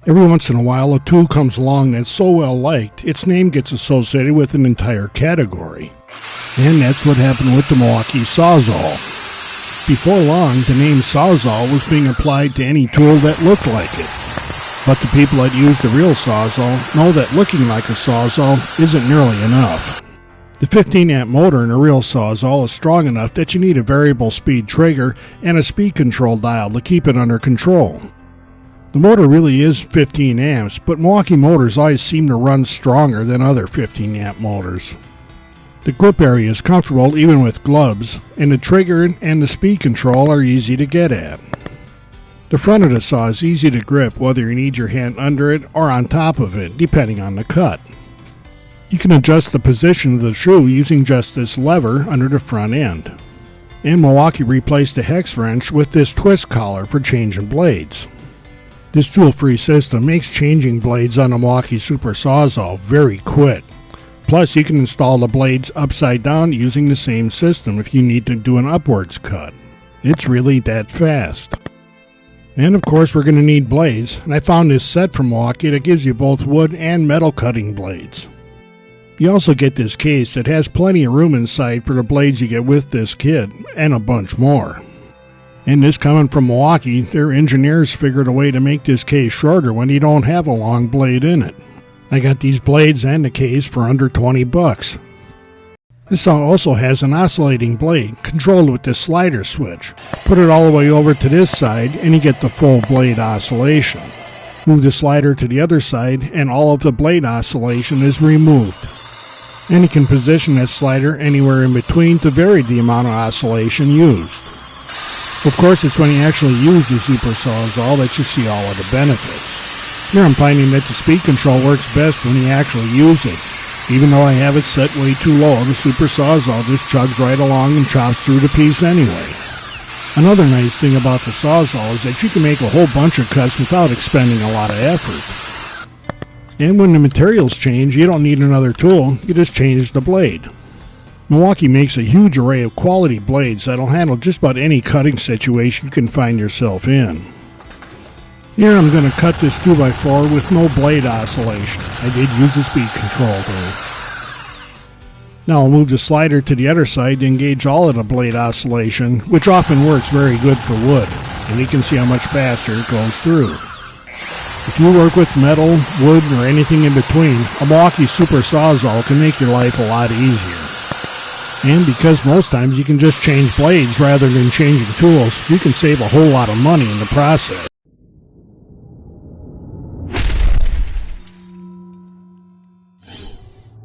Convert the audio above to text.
Every once in a while, a tool comes along that's so well liked, its name gets associated with an entire category. And that's what happened with the Milwaukee Sawzall. Before long, the name Sawzall was being applied to any tool that looked like it. But the people that use the real Sawzall know that looking like a Sawzall isn't nearly enough. The 15-amp motor in a real Sawzall is strong enough that you need a variable speed trigger and a speed control dial to keep it under control. The motor really is 15 amps, but Milwaukee motors always seem to run stronger than other 15-amp motors. The grip area is comfortable even with gloves, and the trigger and the speed control are easy to get at. The front of the saw is easy to grip whether you need your hand under it or on top of it, depending on the cut. You can adjust the position of the shoe using just this lever under the front end. And Milwaukee replaced the hex wrench with this twist collar for changing blades. This tool-free system makes changing blades on a Milwaukee Super Sawzall very quick. Plus, you can install the blades upside down using the same system if you need to do an upwards cut. It's really that fast. And of course, we're going to need blades, and I found this set from Milwaukee that gives you both wood and metal cutting blades. You also get this case that has plenty of room inside for the blades you get with this kit, and a bunch more. And this coming from Milwaukee, their engineers figured a way to make this case shorter when you don't have a long blade in it. I got these blades and the case for under $20. This saw also has an oscillating blade controlled with this slider switch. Put it all the way over to this side and you get the full blade oscillation. Move the slider to the other side and all of the blade oscillation is removed. And you can position that slider anywhere in between to vary the amount of oscillation used. Of course, it's when you actually use the Super Sawzall that you see all of the benefits. Here I'm finding that the speed control works best when you actually use it. Even though I have it set way too low, the Super Sawzall just chugs right along and chops through the piece anyway. Another nice thing about the Sawzall is that you can make a whole bunch of cuts without expending a lot of effort. And when the materials change, you don't need another tool, you just change the blade. Milwaukee makes a huge array of quality blades that'll handle just about any cutting situation you can find yourself in. Here I'm going to cut this 2x4 with no blade oscillation. I did use the speed control though. Now I'll move the slider to the other side to engage all of the blade oscillation, which often works very good for wood, and you can see how much faster it goes through. If you work with metal, wood, or anything in between, a Milwaukee Super Sawzall can make your life a lot easier. And because most times you can just change blades rather than changing tools, you can save a whole lot of money in the process.